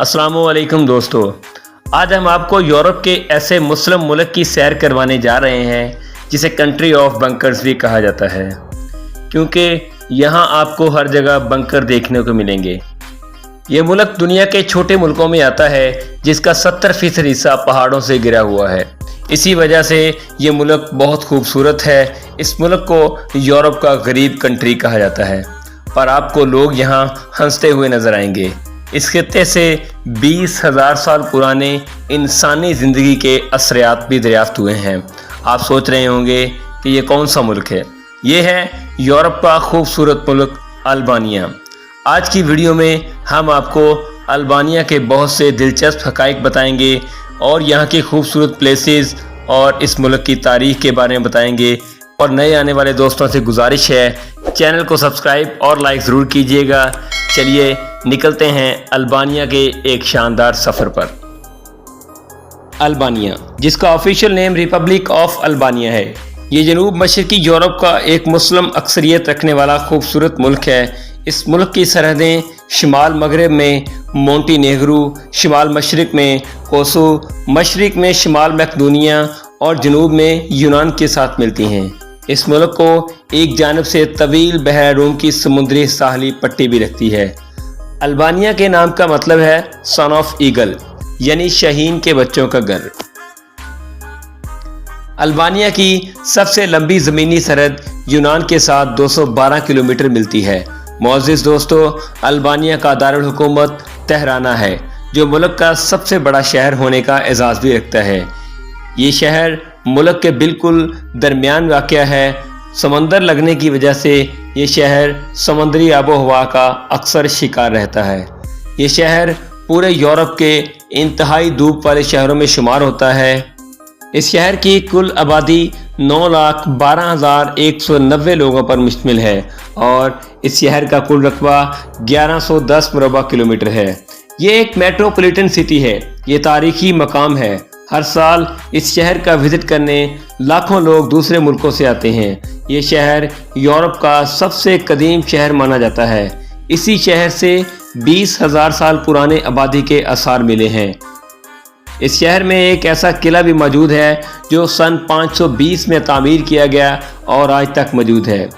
अस्सलामुअलैकुम दोस्तों, आज हम आपको यूरोप के ऐसे मुस्लिम मुल्क की सैर करवाने जा रहे हैं जिसे कंट्री ऑफ बंकर्स भी कहा जाता है, क्योंकि यहाँ आपको हर जगह बंकर देखने को मिलेंगे। ये मुल्क दुनिया के छोटे मुल्कों में आता है जिसका 70% हिस्सा पहाड़ों से घिरा हुआ है। इसी वजह से ये मुल्क बहुत खूबसूरत है। इस मुल्क को यूरोप का गरीब कंट्री कहा जाता है, पर आपको लोग यहाँ हंसते हुए नजर आएंगे। इस खित्ते से 20,000 साल पुराने इंसानी ज़िंदगी के असरियात भी दरियाफ्त हुए हैं। आप सोच रहे होंगे कि ये कौन सा मुल्क है। ये है यूरोप का खूबसूरत मुल्क अल्बानिया। आज की वीडियो में हम आपको अल्बानिया के बहुत से दिलचस्प हक़ाइक़ बताएंगे और यहाँ की खूबसूरत प्लेसेस और इस मुल्क की तारीख़ के बारे में बताएंगे। और नए आने वाले दोस्तों से गुजारिश है, चैनल को सब्सक्राइब और लाइक ज़रूर कीजिएगा। चलिए निकलते हैं अल्बानिया के एक शानदार सफ़र पर। अल्बानिया, जिसका official name Republic of Albania है, ये जनूब मशरकी यूरोप का एक मुस्लिम अक्सरियत रखने वाला खूबसूरत मुल्क है। इस मुल्क की सरहदें शिमाल मगरब में मोंटीनेग्रो, शिमाल मशरिक में कोसो, मशरिक में शिमाल मैकेडोनिया और जनूब में यूनान के साथ मिलती हैं। इस मुल्क को एक जानब से तवील बहर रूम की समुद्री साहली पट्टी भी रखती है। अल्बानिया के नाम का मतलब है सन ऑफ ईगल, यानी शाहीन के बच्चों का घर। अल्बानिया की सबसे लंबी ज़मीनी सरहद यूनान के साथ 212 किलोमीटर मिलती है। मोअज़्ज़िज़ दोस्तों, अल्बानिया का दारुल हुकूमत तेहराना है, जो मुल्क का सबसे बड़ा शहर होने का एजाज़ भी रखता है। ये शहर मुल्क के बिल्कुल दरमियान वाक़या है। समंदर लगने की वजह से ये शहर समुद्री आबो हवा का अक्सर शिकार रहता है। ये शहर पूरे यूरोप के इंतहाई धूप वाले शहरों में शुमार होता है। इस शहर की कुल आबादी 9,12,190 लोगों पर मुश्तमिल है और इस शहर का कुल रकबा 1110 मुरबा किलोमीटर है। ये एक मेट्रोपॉलिटन सिटी है। ये तारीखी मकाम है। हर साल इस शहर का विजिट करने लाखों लोग दूसरे मुल्कों से आते हैं। ये शहर यूरोप का सबसे कदीम शहर माना जाता है। इसी शहर से 20,000 साल पुराने आबादी के आसार मिले हैं। इस शहर में एक ऐसा किला भी मौजूद है जो सन 520 में तामीर किया गया और आज तक मौजूद है।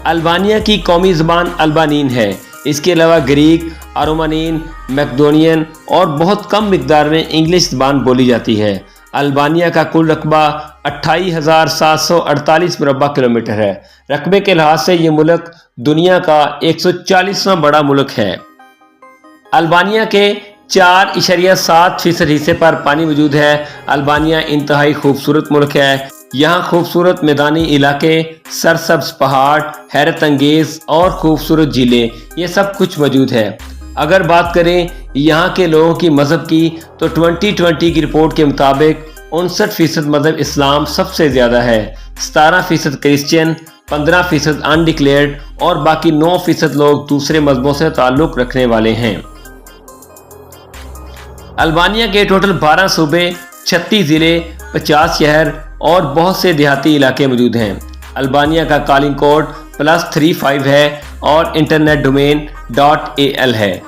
अल्बानिया की कौमी ज़बान अल्बानीन है। इसके अलावा ग्रीक, रोमानीन, मैकेडोनियन और बहुत कम मिकदार में इंग्लिश ज़बान बोली जाती है। अल्बानिया का कुल रकबा 28,748 मुरबा किलोमीटर है। रकबे के लिहाज से ये मुल्क दुनिया का 140वां बड़ा मुल्क है। अल्बानिया के 4.7% हिस्से पर पानी मौजूद है। अल्बानिया इंतहाई खूबसूरत मुल्क है। यहाँ खूबसूरत मैदानी इलाके, सरसब्ज पहाड़, हैरत अंगेज और खूबसूरत झीलें, ये सब कुछ मौजूद है। अगर बात करें यहाँ के लोगों की मज़हब की, तो 2020 की रिपोर्ट के मुताबिक 59% मज़हब इस्लाम सबसे ज़्यादा है, 17% क्रिश्चियन, 15% अनडिक्लेयर्ड और बाकी 9% लोग दूसरे मज़हबों से ताल्लुक़ रखने वाले हैं। अल्बानिया के टोटल 12 सूबे, 36 ज़िले, 50 शहर और बहुत से देहाती इलाके मौजूद हैं। अल्बानिया का कॉलिंग कोड +35 है और इंटरनेट डोमेन .al है।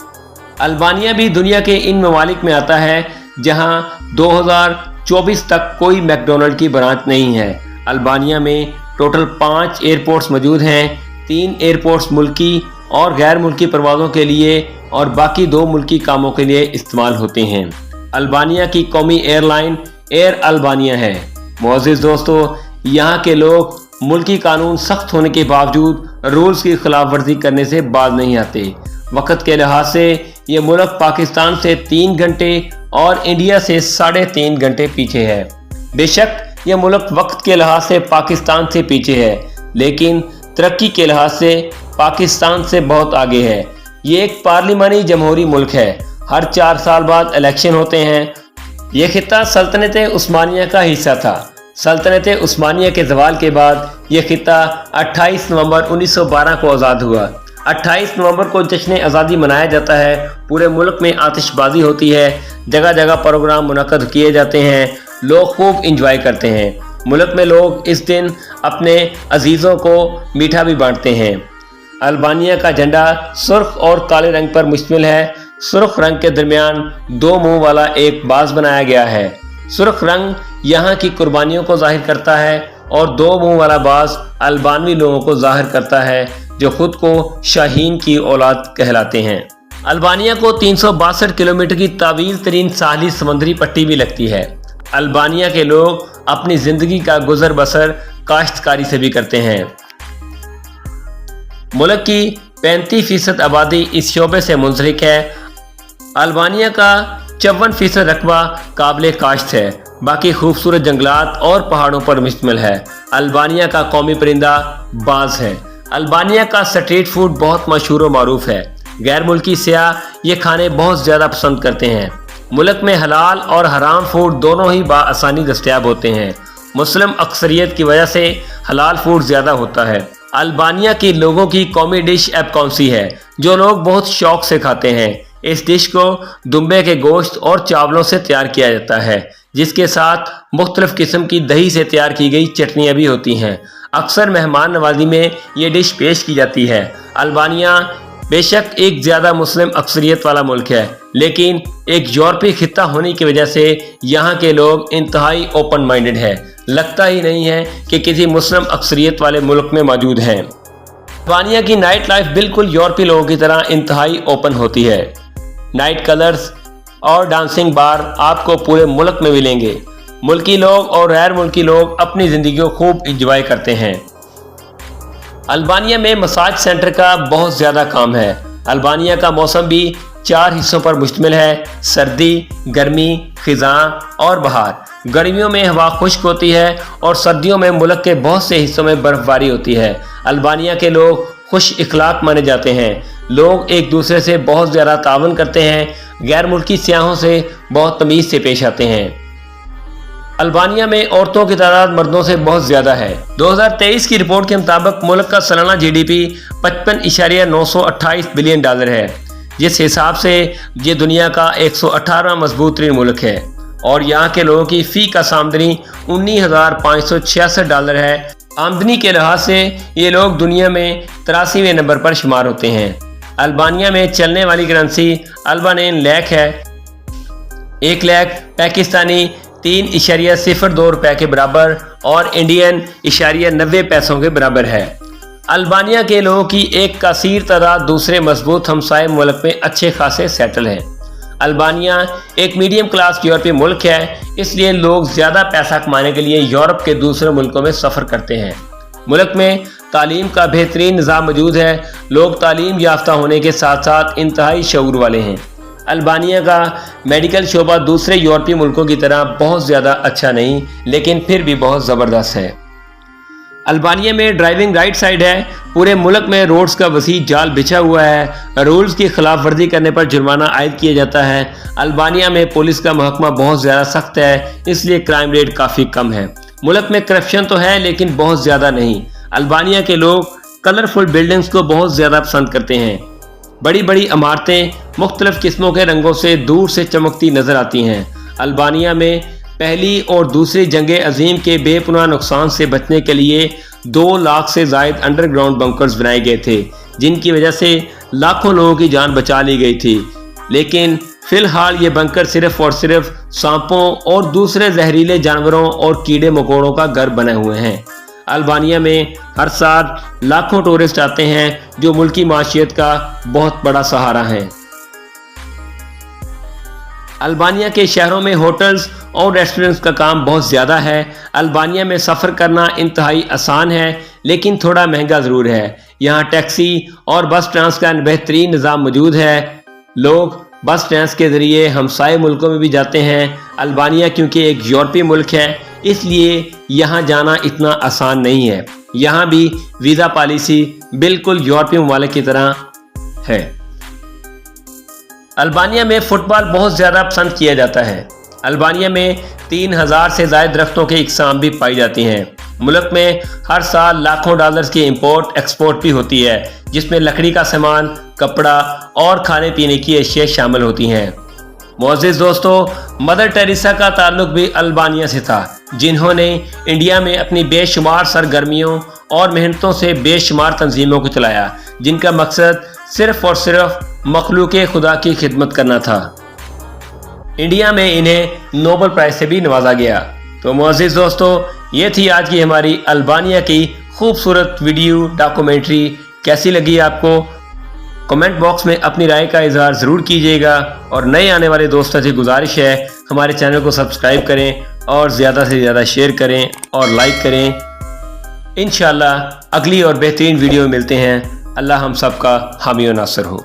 अल्बानिया भी दुनिया के इन ममालिक में आता है जहां 2024 तक कोई मैकडोनल्ड की ब्रांच नहीं है। अल्बानिया में टोटल 5 एयरपोर्ट्स मौजूद हैं। 3 एयरपोर्ट्स मुल्की और गैर मुल्की परवाज़ों के लिए और बाकी 2 मुल्की कामों के लिए इस्तेमाल होते हैं। अल्बानिया की कौमी एयरलाइन एयर अल्बानिया है। मोअज़्ज़िज़ दोस्तों, यहाँ के लोग मुल्की कानून सख्त होने के बावजूद रूल्स की खिलाफ वर्जी करने से बाज नहीं आते। वक़्त के लिहाज से ये मुल्क पाकिस्तान से 3 घंटे और इंडिया से 3.5 घंटे पीछे है। बेशक ये मुल्क वक्त के लिहाज से पाकिस्तान से पीछे है, लेकिन तरक्की के लिहाज से पाकिस्तान से बहुत आगे है। ये एक पार्लिमानी जमहूरी मुल्क है। हर 4 साल बाद इलेक्शन होते हैं। यह खित्ता सल्तनत उस्मानिया का हिस्सा था। सल्तनत उस्मानिया के ज़वाल के बाद यह खित्ता 28 नवंबर 1912 को आज़ाद हुआ। 28 नवंबर को जश्न आज़ादी मनाया जाता है। पूरे मुल्क में आतिशबाजी होती है। जगह जगह प्रोग्राम मुनक़्क़द किए जाते हैं। लोग खूब इंजॉय करते हैं। मुल्क में लोग इस दिन अपने अजीज़ों को मीठा भी बांटते हैं। अल्बानिया का झंडा सुर्ख और काले रंग पर मुश्तमिल है। सुर्ख रंग के दरमियान दो मुंह वाला एक बाज बनाया गया है। सुर्ख रंग यहाँ की कुर्बानियों को जाहिर करता है और दो मुंह वाला बाज अल्बानवी लोगों को जाहिर करता है जो खुद को शाहीन की औलाद कहलाते हैं। अल्बानिया को 362 किलोमीटर की तावील तरीन साहली समुद्री पट्टी भी लगती है। अल्बानिया के लोग अपनी जिंदगी का गुजर बसर काश्तकारी से भी करते हैं। मुल्क की 35% आबादी इस शोबे से मुंसलिक है। अल्बानिया का 54% रकबा काबिल काश्त है, बाकी खूबसूरत जंगलात और पहाड़ों पर मुश्तमिल है। अल्बानिया का कौमी परिंदा बाज है। अल्बानिया का स्ट्रीट फूड बहुत मशहूर और मारूफ है। गैर मुल्की सयाह ये खाने बहुत ज़्यादा पसंद करते हैं। मुल्क में हलाल और हराम फूड दोनों ही बाआसानी दस्तयाब होते हैं। मुस्लिम अक्सरियत की वजह से हलाल फूड ज़्यादा होता है। अल्बानिया के लोगों की कौमी डिश अब कौन सी है जो लोग बहुत शौक से खाते हैं? इस डिश को दुम्बे के गोश्त और चावलों से तैयार किया जाता है, जिसके साथ मुख्तलिफ किस्म की दही से तैयार की गई चटनियाँ भी होती हैं। अक्सर मेहमान नवाजी में ये डिश पेश की जाती है। अल्बानिया बेशक एक ज़्यादा मुस्लिम अक्सरियत वाला मुल्क है, लेकिन एक यूरोपीय खित्ता होने की वजह से यहाँ के लोग इंतहाई ओपन माइंडेड है। लगता ही नहीं है कि किसी मुस्लिम अक्सरियत वाले मुल्क में मौजूद हैं। अल्बानिया की नाइट लाइफ बिल्कुल यूरोपीय लोगों की तरह इंतहाई ओपन होती है। नाइट क्लब्स और डांसिंग बार आपको पूरे मुल्क में मिलेंगे। मुल्की लोग और गैर मुल्की लोग अपनी ज़िंदगी को खूब इंजॉय करते हैं। अल्बानिया में मसाज सेंटर का बहुत ज़्यादा काम है। अल्बानिया का मौसम भी 4 हिस्सों पर मुश्तमिल है: सर्दी, गर्मी, खिज़ां और बहार। गर्मियों में हवा खुश्क होती है और सर्दियों में मुल्क के बहुत से हिस्सों में बर्फबारी होती है। अल्बानिया के लोग खुश इखलाक माने जाते हैं। लोग एक दूसरे से बहुत ज़्यादा तावन करते हैं। गैर मुल्की सयाहों से बहुत तमीज़ से पेश आते हैं। अल्बानिया में औरतों की तादाद मर्दों से बहुत ज़्यादा है। 2023 की रिपोर्ट के मुताबिक मुल्क का सालाना GDP 55.928 बिलियन डॉलर है, जिस हिसाब से ये दुनिया का 118वां मजबूत तरीन मुल्क है और यहाँ के लोगों की फ़ी का आमदनी 19,566 डॉलर है। आमदनी के लिहाज से ये लोग दुनिया में 83वें नंबर पर शुमार होते हैं। अल्बानिया में चलने वाली करेंसी अल्बानियन लैक है। 1 लाख पाकिस्तानी 3.02 रुपये के बराबर और इंडियन 90 पैसों के बराबर है। अल्बानिया के लोगों की एक कासीर तादाद दूसरे मजबूत हमसाए मुल्क में अच्छे खासे सेटल हैं। अल्बानिया एक मीडियम क्लास यूरोपीय मुल्क है, इसलिए लोग ज़्यादा पैसा कमाने के लिए यूरोप के दूसरे मुल्कों में सफ़र करते हैं। मुल्क में तालीम का बेहतरीन निज़ाम मौजूद है। लोग तालीम याफ्ता होने के साथ साथ इंतहाई शऊर वाले हैं। अल्बानिया का मेडिकल शोबा दूसरे यूरोपीय मुल्कों की तरह बहुत ज़्यादा अच्छा नहीं, लेकिन फिर भी बहुत ज़बरदस्त है। अल्बानिया में ड्राइविंग राइट साइड है। पूरे मुल्क में रोड्स का वसी जाल बिछा हुआ है। रूल्स की खिलाफ वर्जी करने पर जुर्माना आयद किया जाता है। अल्बानिया में पुलिस का महकमा बहुत ज़्यादा सख्त है, इसलिए क्राइम रेट काफ़ी कम है। मुल्क में करप्शन तो है, लेकिन बहुत ज़्यादा नहीं। अल्बानिया के लोग कलरफुल बिल्डिंग्स को बहुत ज़्यादा पसंद करते हैं। बड़ी बड़ी इमारतें मुख्तलिफ किस्मों के रंगों से दूर से चमकती नज़र आती हैं। अल्बानिया में पहली और दूसरी जंग अजीम के बेपनाह नुकसान से बचने के लिए 2 लाख से ज़ायद अंडरग्राउंड बंकर्स बनाए गए थे, जिनकी वजह से लाखों लोगों की जान बचा ली गई थी। लेकिन फ़िलहाल ये बंकर सिर्फ और सिर्फ सांपों और दूसरे जहरीले जानवरों और कीड़े मकोड़ों का घर बने हुए हैं। अल्बानिया में हर साल लाखों टूरिस्ट आते हैं, जो मुल्की माशियत का बहुत बड़ा सहारा हैं। अल्बानिया के शहरों में होटल्स और रेस्टोरेंट्स का काम बहुत ज़्यादा है। अल्बानिया में सफ़र करना इंतहाई आसान है, लेकिन थोड़ा महंगा ज़रूर है। यहाँ टैक्सी और बस ट्रांस का बेहतरीन निज़ाम मौजूद है। लोग बस ट्रांस के ज़रिए हमसाए मुल्कों में भी जाते हैं। अल्बानिया क्योंकि एक यूरोपीय मुल्क है, इसलिए यहाँ जाना इतना आसान नहीं है। यहाँ भी वीज़ा पॉलिसी बिल्कुल यूरोपीय ममालिक की तरह है। अल्बानिया में फ़ुटबॉल बहुत ज़्यादा पसंद किया जाता है। अल्बानिया में 3000 से ज़ायद दरख्तों की इकसाम भी पाई जाती हैं। मुल्क में हर साल लाखों डॉलर्स की इंपोर्ट एक्सपोर्ट भी होती है, जिसमें लकड़ी का सामान, कपड़ा और खाने पीने की अशिया शामिल होती हैं। मोअज़्ज़िज़ दोस्तों, मदर टेरेसा का ताल्लुक भी अल्बानिया से था, जिन्होंने इंडिया में अपनी बेशुमार सरगर्मियों और मेहनतों से बेशुमार तंजीमों को चलाया, जिनका मकसद सिर्फ और सिर्फ मखलूक़े खुदा की खिदमत करना था। इंडिया में इन्हें नोबेल प्राइज से भी नवाजा गया। तो मुअज़्ज़िज़ दोस्तों, ये थी आज की हमारी अल्बानिया की खूबसूरत वीडियो डॉक्यूमेंट्री। कैसी लगी आपको? कमेंट बॉक्स में अपनी राय का इजहार ज़रूर कीजिएगा और नए आने वाले दोस्तों से गुजारिश है हमारे चैनल को सब्सक्राइब करें और ज़्यादा से ज़्यादा शेयर करें और लाइक करें। इंशाअल्लाह अगली और बेहतरीन वीडियो में मिलते हैं। अल्लाह हम सब का हामी और नासर हो।